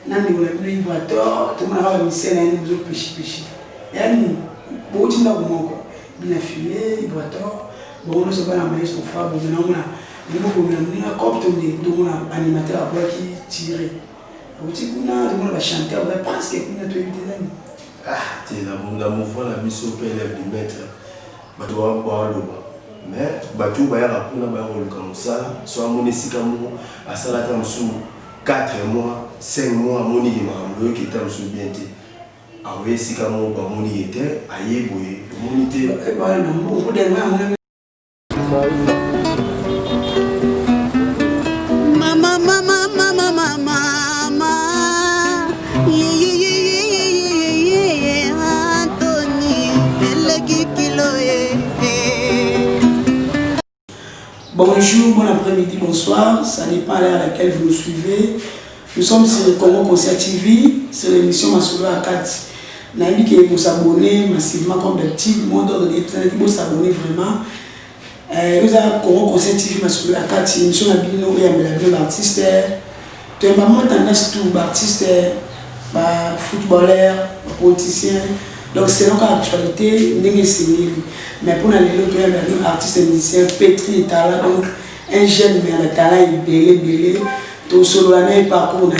nani on a eu boiteur, tout le monde a mis scène et nous péché. Et nous, beaucoup de gens bien fumé, boiteur, bon on ne sait pas la maison son frère, bon on a un copte de animateur à boire qui tirait. Au petit coup, tout le monde va chanter, on va presque une autre idée. Ah, tu es la mouvement la mise au PLF du maître. Tu vas boire l'eau. Mais tu vas avoir un rôle comme ça, soit mon escamou, à Salatam sous 4 mois, 5 mois, mon idée, qui est sous bien. Avec escamou, mon idée était, aïe, mon idée. Bonjour, bon après-midi, bonsoir, ça dépend à l'heure à laquelle vous nous suivez. Nous sommes sur le Congo Concert TV, sur l'émission Masolo Akati. Nous avons dit que vous s'abonnez massivement comme d'habitude, le monde de vous s'abonner vraiment. Nous avons Congo Concert TV Masolo Akati, émission de l'artiste. Tu as vraiment tendance tout, artiste, footballeur, politicien. Donc c'est donc l'actualité, mais pour les autres, artistes et musiciens, pétri de talent, donc un jeune mais le talent est belé, tout solo l'année parcours,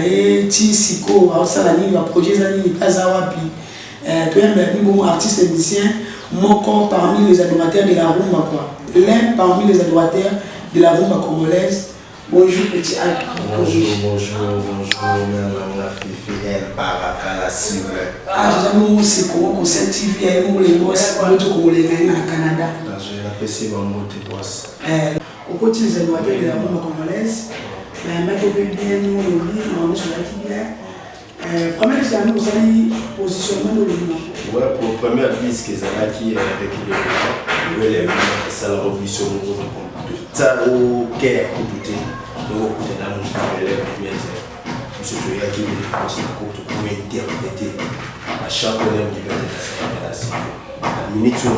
Siko, va projet Zani, pas Awapi, tu es un bon artiste et musicien, mon corps parmi les adorateurs de la rumba, l'un parmi les adorateurs de la rumba congolaise. Bonjour petit Al. Bonjour, madame la fille, Baraka la cible. Ah, j'ai jamais aussi Congo Concert TV, les boss, l'autre Congolais au Canada. J'ai apprécié mon mot de boss. Au côté des adorateurs de la rumba congolaise, mais je peux bien nous le sur la bien. Première question, nous allons positionnement de l'humain. Ouais, pour la première piste que Zalaki avec le relève, ça la révolution au ça au Caire, au douté. Donc, on est dans le relève, monsieur Toyaki, pour interpréter à chaque élève du la minute sur le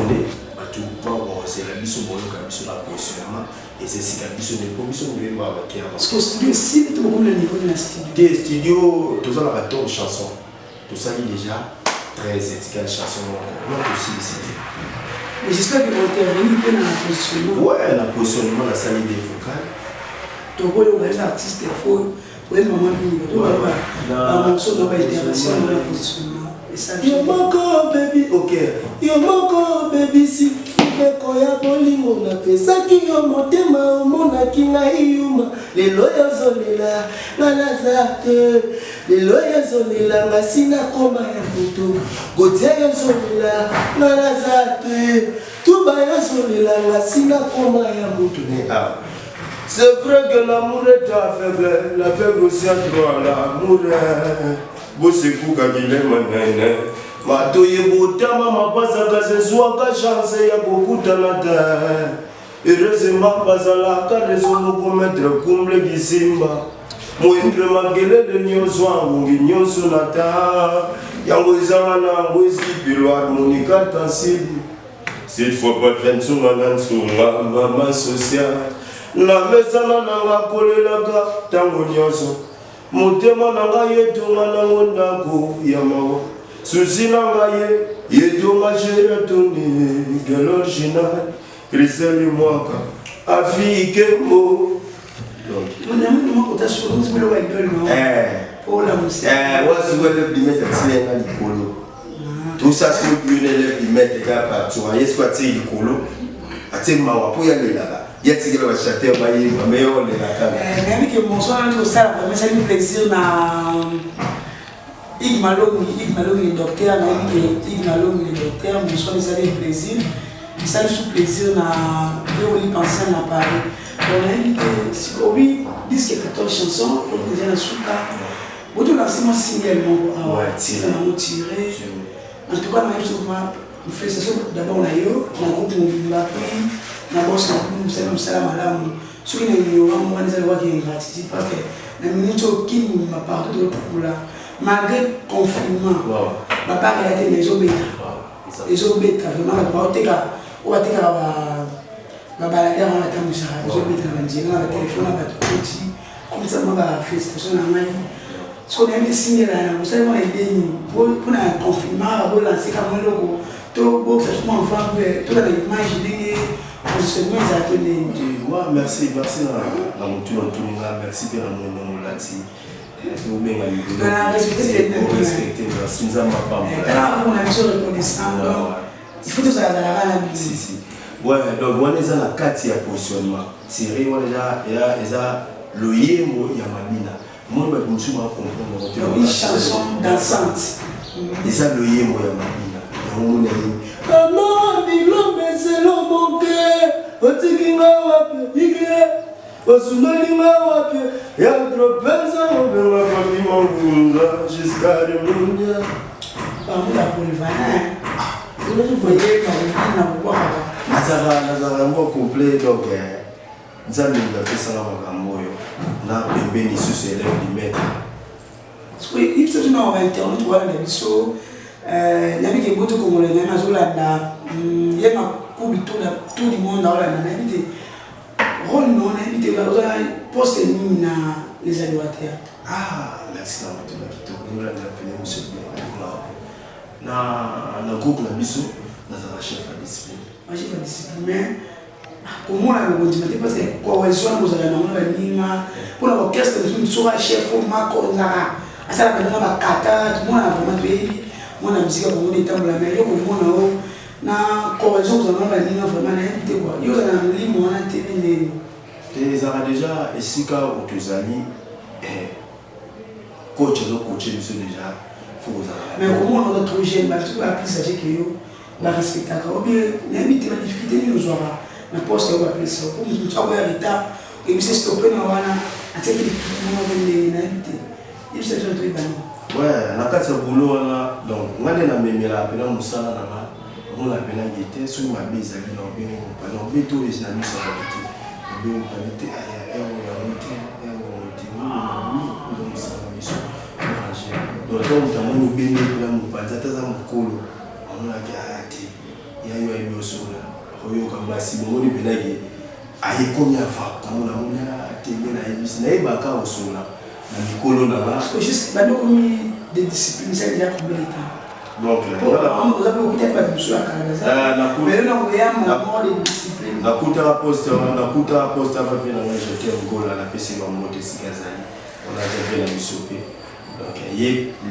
c'est la mission sur la positionnement et c'est la mission de commission de voir avec parce que studio si tu beaucoup le niveau de la studio. Des studios, tout ça la 14 chansons. Tout ça est déjà 13 étiquettes chansons. On a aussi décidé. Mais j'espère que vous intervenir dans la positionnement. Ouais, la positionnement, la salle des vocales. Tu vois, les artistes, il faut oui, maman, un morceau de l'intervention dans la positionnement. Yo moko baby, ok. Yo moko baby si meko ya bolingo na pesaki yo motema omonaki ngai yuma lelo yozolela nalazate lelo yozolela ngasina koma ya moto gotia yozolela nalazate tuba yozolela ngasina koma ya moto ne a. C'est vrai que l'amour est aveugle, l'aveugle aussi a droit à l'amour. Boseku kakile manene matoye botama mapasa kaseswaka chance ya kokutana ta heureusement bazalaka raison komettre kumble kisimba moindre makelele nyonso angungi nyonso na ta yango ezanga nango esipilo harmonika tansible cette fois pas fensunga na nsunga mama social na mesana nanga kolelaka tango nyonso motema na ngai yetonga nango ndako ya mawa susi na ngai yetonga jeratoni de l'original Christelle Mwaka afike mo tout ça c'est une élève du maître qui a partout il y a quoi tu likolo ati mawa po ya lela il y a des gens qui chantent mais on est là. Mais que bonsoir, nous ça ça fait plaisir na Ig Malongi le docteur, Ig Malongi le docteur, bonsoir ça fait plaisir. Ça fait plaisir na Véoli penser na Paris. On a si oui, disque 14 chansons, on déjà na souka. Beaucoup de lancement single mon c'est un tiré. En tout cas, on fait ça d'abord on a eu un groupe mobile na boss na msema msalama alamu sio ni wamwanza wake ingratitude parce que na minito kimi maparto de pour malgré confinement papa a été les obeta vraiment la porteka ou bateka ba balada on a tamusa les obeta na njinga na telefone ba petit comme ça ma festation na mani Ce qu'on aime signer là, vous savez, on est des pour un confinement, pour lancer comme un logo, tout beau, c'est tout enfant, tout dans l'image, positionnement, ils appellent. Ouais, merci, merci, merci pour mon lati. Vous bien respecter, merci, nous avons pas on a besoin de reconnaissance, il faut que ça aille à la si, si. Ouais, donc on est dans la carte de positionnement. Thierry, on est là, il y a le yémo, il y a Mabina. Moi, je me suis comprendre. Une chanson dansante. Et ça, le yémo, il y a Mabina. Comment dis-le, mais c'est le mon cœur. Otikinga wapi, ike. Osunolinga wapi. Y'a trop personne, on peut m'appeler mon gunda jusqu'à le monde. Parmi la polyvalente. Vous voyez, quand on a Nazara mot complet donc nous allons nous appeler ça na pembeni sous ses lèvres du maître. Oui, il faut que nous internet voilà les biso il y a des beaucoup comme les gens azula da il y a ma coupe tout le monde là na invité rôle non invité là poste ni na les animateurs. Ah merci na mutu na kitoko nous la appelé monsieur na groupe na biso nazara chef de discipline. Moi j'ai pas discipline mais comment on a continué parce que cohésion vous allez dans la ligne pour l'orchestre nous sommes chef au Marco Nara à ça la pendant la kata tout le monde a vraiment payé moi la musique comme on est dans la mer yo comme na cohésion vous allez dans la ligne vraiment na invité quoi yo dans la ligne on a télé les ara déjà ici quand otozali coach le coacher monsieur déjà faut vous mais comment on a trouvé jeune bah tu vas appeler ça que yo la respecter ou bien l'invité la difficulté nous aura na poste au appeler ça comme nous avons un retard et monsieur stopper na wana ateli nous on na invité il s'est déjà très bien ouais na kati ya boulot wana donc ngane na memela pena musala na nga on la pena ngete sur ma bise ali na bien pardon beto is na misa ba biti bien qualité aya ya route ya route ni musala miso donc on t'a mon bien pour mu panzata za mukolo on a gati ya yo ayo sura oyo kama si mo ni benage ayi konya fa kama na mona tenge na ibisi na ibaka osura na mikolo na ba parce que juste bando comme des disciplines ça déjà combien de temps donc on a peut-être pas de choix à la mais là on a moins de discipline nakuta poste va venir na jeter ngola na pesi ba moto sikazali on a déjà la misope donc y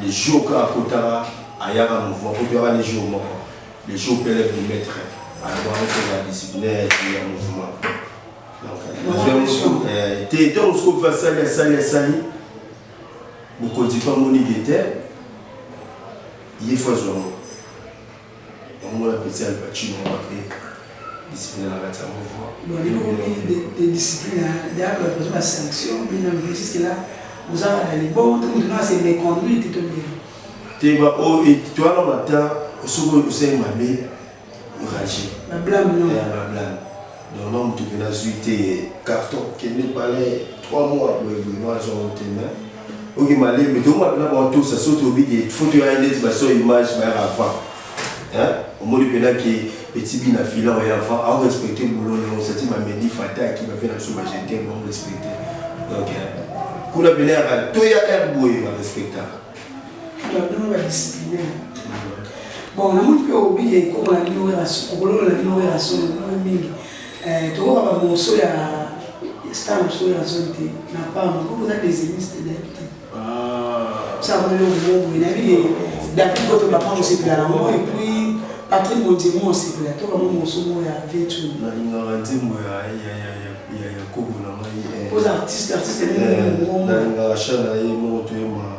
les jours ka kotara ayaka mouvement pour avoir les jours moko les jours pélèves du maître avoir la discipline et le mouvement donc t'es dans ce qu'on fait ça beaucoup de pas mon idée il faut jouer on va petit al pacino on va créer discipline à la mouvement bon il faut des disciplines d'ailleurs pour la sanction bien jusque là vous avez les bons tout le monde c'est les conduites tout le monde tu vas au et toi le matin au second au sein mamé rager la blâme non la blâme donc l'homme tu peux la suite carton qui n'est pas là 3 mois pour le noir sur le terrain ok malé mais tout le monde là tout ça saute au bide il faut tu as une image mais avant hein au moins le pénal qui petit bin à filer et avant à respecter le boulot on s'est dit ma midi fata qui va faire la chose j'étais on respecter donc pour la pénal à tout y a un boy à respecter on va discipliner bon na mun pio biye ko la innovation ko la innovation mingi to ba mo so ya star so ya zonte na pa mo ko za des émissions de ça va le mot il a dit David Boto ba pa mo c'est la mort et puis Patrick Montemont c'est la to ba mo so mo ya vetu na linga ndimo ya ko na mai aux artistes na linga shana ye mo to ma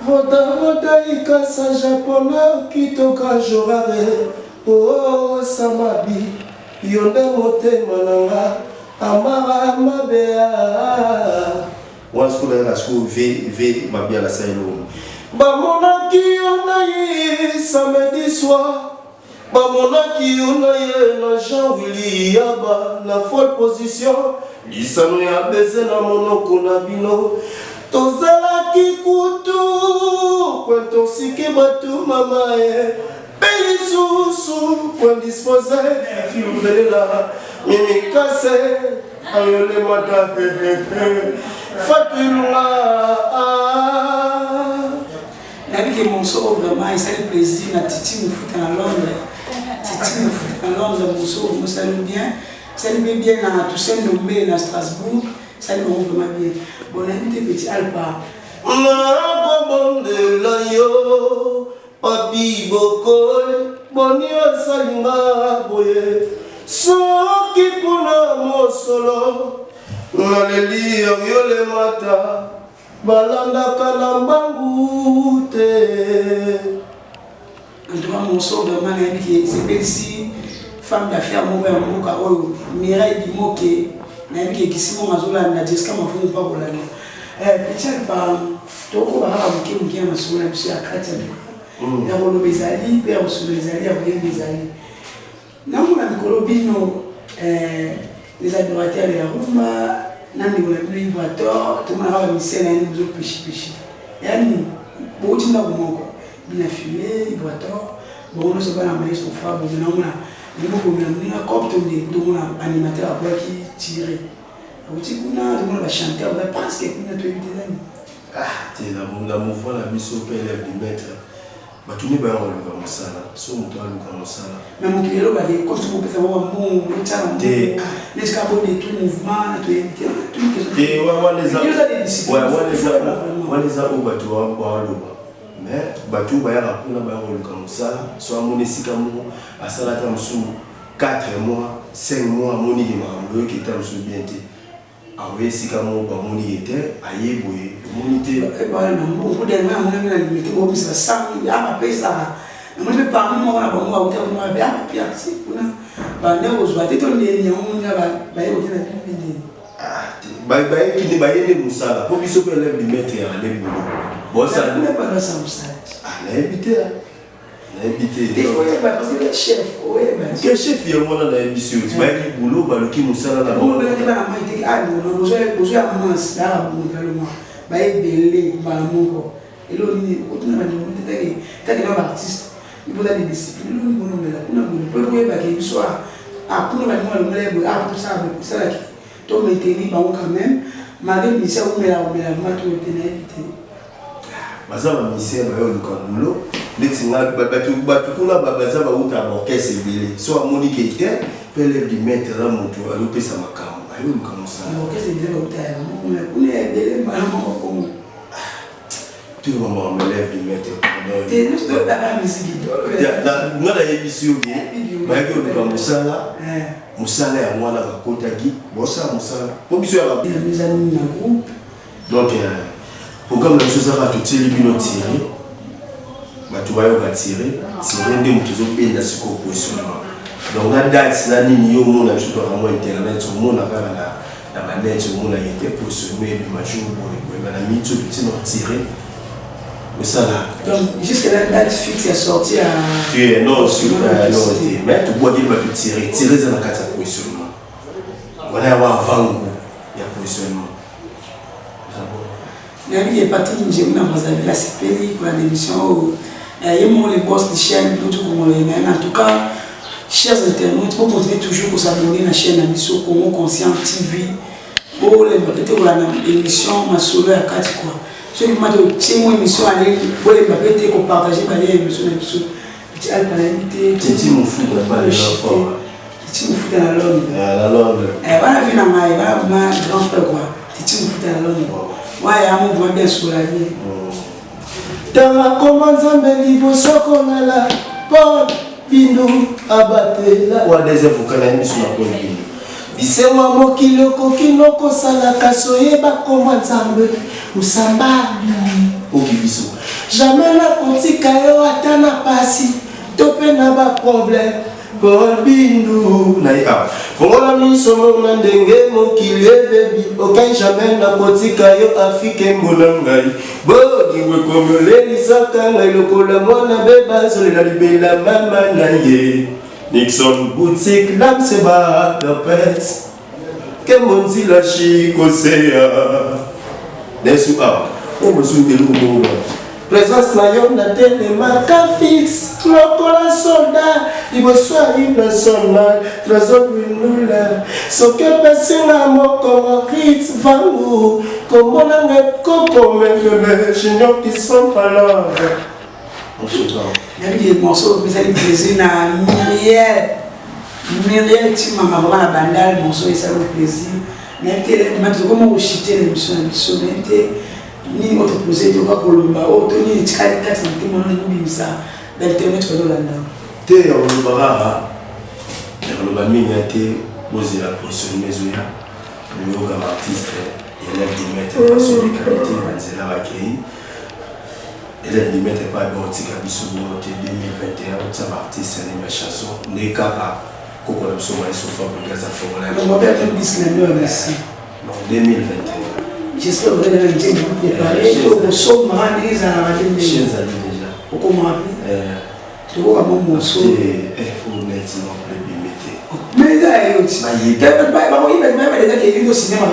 Voda ikasa japonais kitoka jorare oh samabi yonde motema nanga amara mabea once pour la school v mabia la sailo bamonaki yonaye samedi soir bamonaki yonaye na Jean Willy Yaba na folle position lisano ya bese na monoko na bino tozalaki kutu kwentosiki batu mama e pelisusu kwendispoze filuvelela mimikase ayole mata fatulunga que mon sort vraiment, ça fait plaisir. Titi me fout à Londres. Titi me fout à Londres, mon sort, moi ça lui bien. Ça lui bien à Toussaint Nommé, à Strasbourg. Ça lui vraiment bien. Bon, invité petit Alpa. Papi bokol, bonio salinga boye. Soki kuna mosolo, naleli yole mata, balanda kalambangu te. En tout cas, mon sort vraiment, c'est belle si femme d'affaires, mon père, mon carreau, Mireille Dimo qui est ici, mon mazola, n'a Jessica m'a fait pas pour la nuit. Petit Alpa, toko va avoir un qui m'a sauvé, monsieur Akati. Ya bolo bezali pe osolo bezali ya bien bezali na mona kolobino les adorateurs ya rumba na ndiko na bino ibato to mona ba misela ni zo peshi yani boti na bomoko bina fumer ibato bon no se ba na maestro fa bon na mona ni ko na copte ni to mona animateur a qui tirer aboti kuna to mona ba chanter ba parce que kuna to éviter tu la mouvement la mission pe élève du maître. Batuni ba yaro luka musala so mutu aluka musala na mutu yelo ba de ko so pesa wa mungu mutana de ne ska bo de tout mouvement to yente tout que waleza o batu wa luba mais batu ba yara kuna ba yaro luka musala so amone sika mu asala ta musu 4 mois 5 mois moni ki mambo ki ta musu biente awe sika mu ba moni ete ayeboye monité ba na mungu de ma mona na limite bo bisa sangi ama pesa na mwe pa mo na ba mo uta mo ba ya pia si kuna ba ne o zwa teto ne nyamu nya ba yo tena pindi ba ki ne ba yende musala po biso pe lève du maître ya le boulot bon ça ne pas ça musala na éviter des fois ba parce que le chef ouais ba que chef ya mona na émission tu ba ki boulot ba luki musala na bon ba ba na mai te a no bozo ya mans da ba mo mo ba ebele ba moko elo ni otuna ba ni teke na ba artiste il faut des disciplines nous nous là kuna pour ba ke biso a kuna ba mo le bo a tout ça la qui to maintenir ba quand même malgré mission ou mela ma to tenir éviter baza ba mission ba yo lukandulo letinga batu kuna ba baza ba uta orchestre belé so amoni ke te pele di mettre la moto a lopesa makambo ayo lukamusa orchestre belé ba uta mo kuna belé ba mo tout le monde me lève du maître. Et nous sommes dans la musique. Nous avons une émission qui est Moussala. Moussala et moi, la Kotagi. Bossa Moussala. Pour nous, mes amis dans le groupe. Donc, programme de choses à tout tirer, nous tirer. Tu vas tirer. Tirer des motos au pays de ce qu'on peut sur donc, la date, la ligne, au monde, je dois avoir internet, au monde, la manette, au monde, a été pour se mettre le major, pour les amis, tout le petit tirer. Ça là. Donc, jusqu'à la date fixe, il est sorti à. Tu es non, mais tu vois qu'il va te tirer. Tirer, c'est la carte de positionnement. On va avoir 20 goûts. Il y a positionnement. Il y a des parties qui j'ai mis dans la CPI pour l'émission. Il y a les boss de chaîne, en tout cas, chers internautes, pour continuer toujours pour s'abonner à la chaîne d'émission Congo Conscient TV. Pour l'émission, ma solo à 4 quoi. Ceux qui m'ont dit mon émission allez pour les papiers qu'on partageait par les émissions petit Alpa l'invité Titi mon fou n'a pas les enfants Titi mon fou dans la Londres la Londres voilà vu dans ma grand frère quoi Titi mon fou dans la Londres ouais il y a un mouvement bien sur la vie dans la commande Zambeli Bosoko Nala Paul Bindu Abatela ou à des avocats la émission à Paul Bindu bisewa mokili okoki nokosalaka soyeba komwa nzambe musambali okibiso jamais nakotika yo ata na pasi to mpe na baproblème Paul Bindu naika fongola miso na ndenge mokili ebebi okai jamais nakotika yo afike mbona ngai bogiwe komolelisaka ngai lokola mwana bebazolela libela mama na ye Nixon boutique l'âme se bat la pète que mon dit la chicosea Nesu a on me souvient de l'eau présence nayon na télé marca fixe lokola soldat liboso une sonal trésor winula soke pesinga moko rit vangu komona ngeko komengele chinyo qui sont pas là des morceaux, mais ça lui plaisir à Myriel, tu m'as vraiment la bandale, morceau et ça lui plaisir. Mais maintenant, comment vous chitez l'émission, mais ni autre projet, tu vas pour le bas, ni tu as 4 centimes, on ça. L'internet, tu vas là. Tu es en Barara, le Bamini a été posé la pression de mes oeufs, le yoga artiste, il y a des mètres sur les qualités, c'est la raquille. Il y a des mètres pas de haute sur 2021, ça va artiste, c'est une chanson, les capas, qu'on a besoin de souffrir pour les affaires. On va faire un disclaimer ici. En 2021. J'espère que vous allez bien préparer. Au son, je vais déjà. Comment appeler? Tu vois comment mon son. Honnêtement, mais là, il y a au cinéma.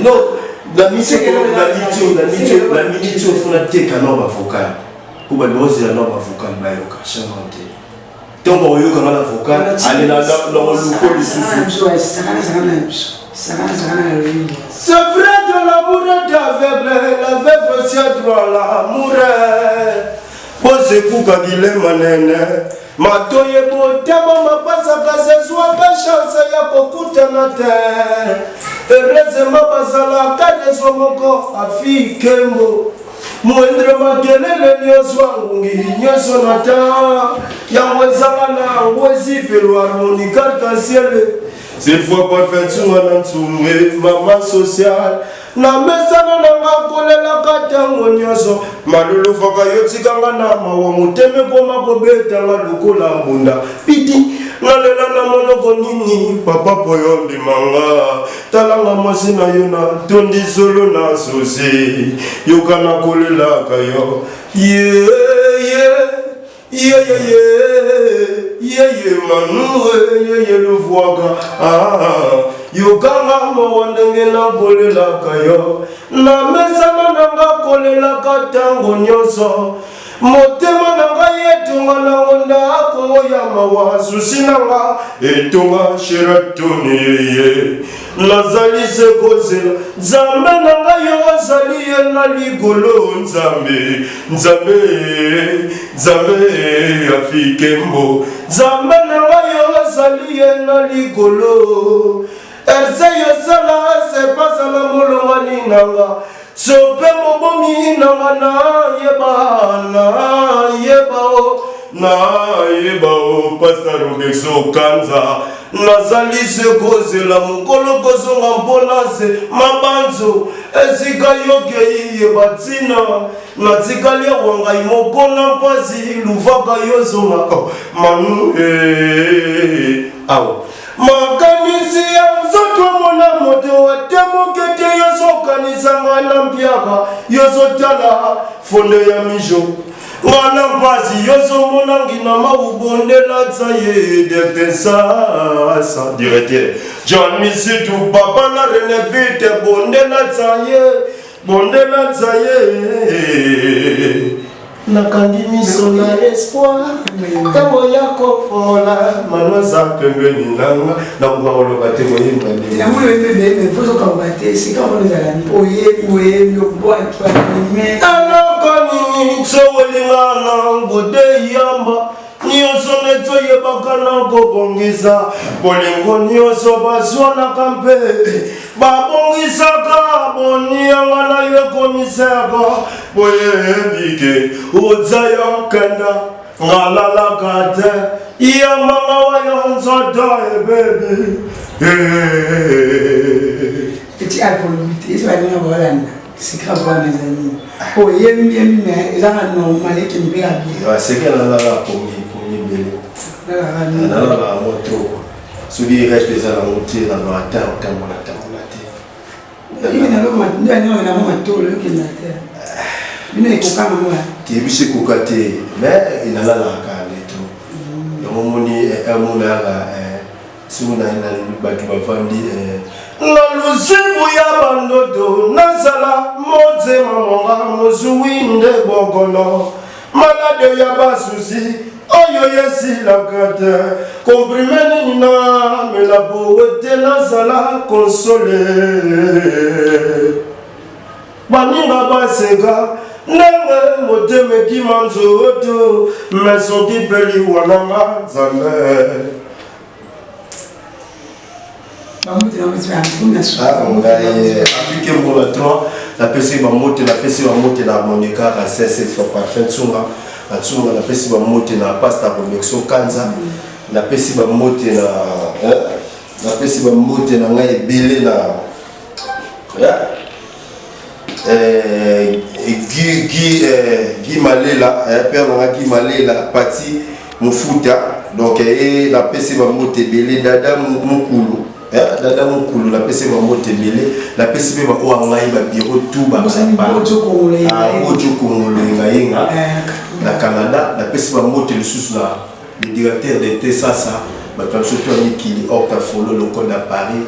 Non, la mission, la minute, il faut la tête à l'homme avocat. Pour que l'on ait un homme avocat, il va y avoir chanté. Donc, on y a un avocat, allez là, dans le c'est vrai que l'amour est aveugle, l'aveugle aussi droit l'amour. Pose kuka gile manene matoye botema mapasa kase soit pas chance ya kokutana te heureusement basala kade somoko afikembo muendre makelele nyoswa ngi nyoso nata yawezanga na wezi pelo harmonica arc-en-ciel cette fois pas fait tsunga ntsumwe mama social na mesana na ngakolela katango nyoso malulu faka yotikanga na mawa muteme koma kobeta ngalukola mbunda piti ngalela na monoko nini papa poyombi manga talanga masina yona tondi solo na sosi yokana kolela kayo Manu, le voix, Yokanga mawandenge na kolela kayo na mesana nanga kolela katango nyoso motema nanga yetunga na onda ako ya mawa susi nanga etunga sheratoni ye nazali se kozela nzambe nanga yo azali ye na ligolo nzambe afikembo nzambe nanga yo azali ye na ligolo erse yosala se pasala molongani nanga sope mobomi nanga na yebao pastor Bexo Kanza nazali se kozela mokolo kozonga mpona se mabanzo esika yokei yebatina natikali wangai mokona mpasi luvaka yozonga manu awo makanisi ya nzoto mona moto watemokete yozokanisanga na mpiaka yozotala fonde ya mijo ngana mpasi yozomona ngina maubondela tsaye detensasa directeur John Misitu papa na renevite bondela tsaye nakangi miso na espoir ntango ya kofola manoza pembeni nanga nakokoloba te moyemba aloko nini tsoolingana ngode yamba nyonso neto yebaka na kobongisa bolingo nyonso bazwanaka mpe babongisaka bonianga na yo ekomisaka boyebike uza yokenda ngalalaka te iyamanga wayo nzoto ebebe petit alpolomité c'est pas bien voilà c'est grave pour mes amis oh yemi mais ça normal et qui me bien c'est qu'elle a la pour la moto celui reste les à la montée dans la terre au temps la terre il y a un moto le qui na terre il est coca moi qui est chez cocaté mais il a la cale tout le monde est un moulin si on a une batu bafandi na luzibu ya bandoto nazala motema monga mozuwinde bokono malade ya basusi oyo yesilaka te komprime nini na melapo ete nazala konsole baninga baseka Nanga moteme ki manzoto mesoki peli wananga zambe. Appliqué mon la 3, la PC va monter na harmonica à 16 fois parfait tsunga, la tsunga la PC va monter na pasta connexion kanza, la PC va monter na ngai belé na Guy Malela, père na Guy Malela parti Mufuta, donc la PC va monter belé dada mukulu. Dada mukulu la PC va monter belé, la PC va oangai ba bureau tout ba na Canada, la PC va monter le sous là, le directeur de Sasa, ba surtout Nikili Octa Follow le code à Paris,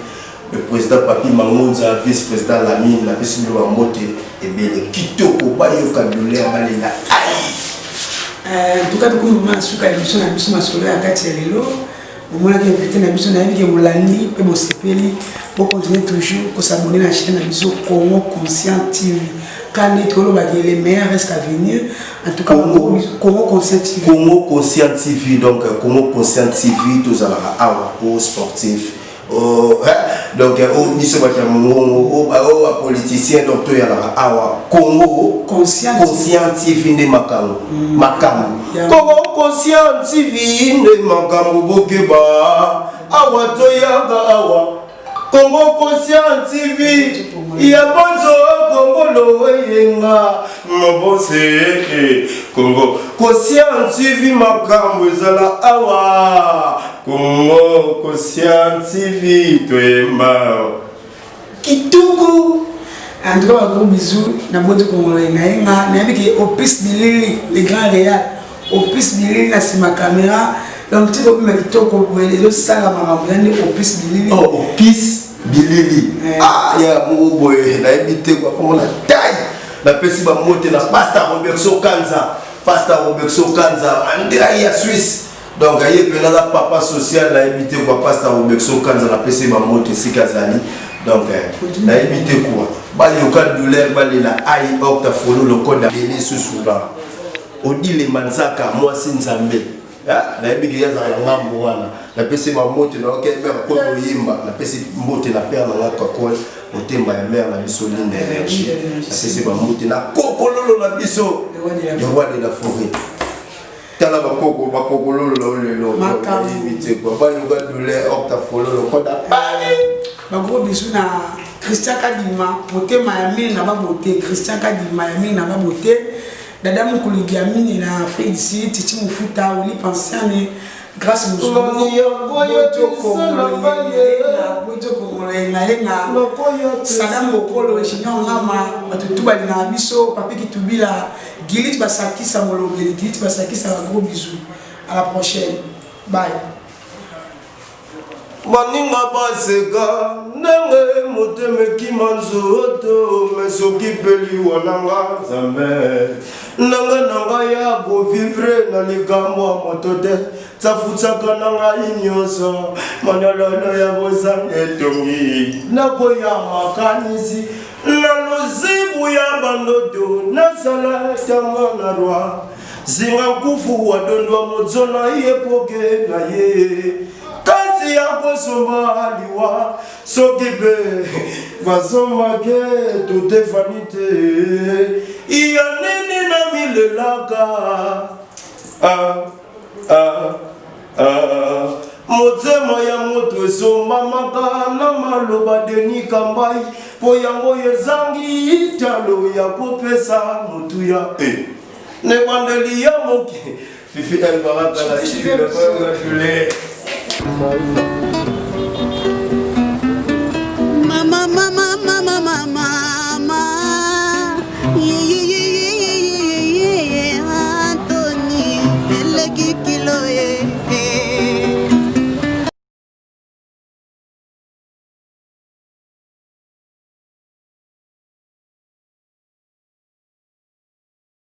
le président Papi Mangonza, vice-président Lamine, la PC va monter et belé kitoko ba yo kadolé balela. En tout cas, tout le monde suka émission na biso masolo ya kati ya lelo. Au moins, invité na biso na yiki molandi pe mosepeli pour continuer toujours ko s'abonner na chaîne na biso Congo Conscient TV. Quand est tolo ba les meilleurs restent à venir. En tout cas, Congo Conscient TV. Congo Conscient TV, donc Congo Conscient TV tous à la sportif. Donc au niso ba mongo au politicien donc to ya la awa Congo Conscient TV ne makambo Congo Conscient TV ne makambo bokeba awa to ya awa Congo Conscient TV ya bonzo Congo lo yenga mobose Congo Conscient TV makambo ezala awa Congo Conscient TV Twemba Kituku. En tout cas, un gros bisou. Na bote Congolais na yabiki Opus Bilili le grand réal. Opus Bilili na si ma caméra. Donc tu peux mettre ton copain le sala marambiane Opus Bilili. Oh Opus Bilili. Ah ya mo boy na ebité quoi comme la taille. La pesi ba monter na pasta Roberto Kanza. Pasta Roberto Kanza. Andira ya Suisse. Donc il y a un papa social la évité quoi pasteur Roberto Kanza la PC ba monte sikazali donc la évité quoi ba yoka douleur ba la ai Octa Follow le code belé sous là odi le manzaka moi sinzambe la évité ya za ngambo wana la PC ba monte na OK mère ko yimba la PC monte na père na ka ko otemba ya mère na biso linde énergie la PC ba monte na kokololo na biso le roi de la forêt. Tala bakoko lolo lolo imité quoi ba yoga douleur Octa Follow le code ba gros bisou na Christian Kadima pote Miami na ba boté Christian Kadima Miami na ba boté dada mukulu Giamini na Afrique du Sud Titi Mufuta oli pensiane grâce au Sadam Bokolo Chignon Ngama batutu bali na biso papi kitubila Gilit Basaki Samolobeli Gilit Basaki ça va gros bisous à la prochaine bye. Maninga baseka nenge moteme ki manzoto mesoki peli wananga zambe nanga ya go vivre na likambo moto te tsafutsaka nanga inyoso manolo ya bozange tongi nakoya makanisi na luzibu ya bandoto nasala tango na roi zinga kufu wadondwa mozona yepoke na ye kasi ya kosomba aliwa sokipe basomba ke toute vanité iya nini na milelaka motema ya moto esombamaka na maloba Deni Kambai po yango ezangi talo ya kopesa motuya ne bandeli ya moke fifi elbaraka la chile kwa chule. Mama, mama, mama, mama, Anthony, elle qui kilo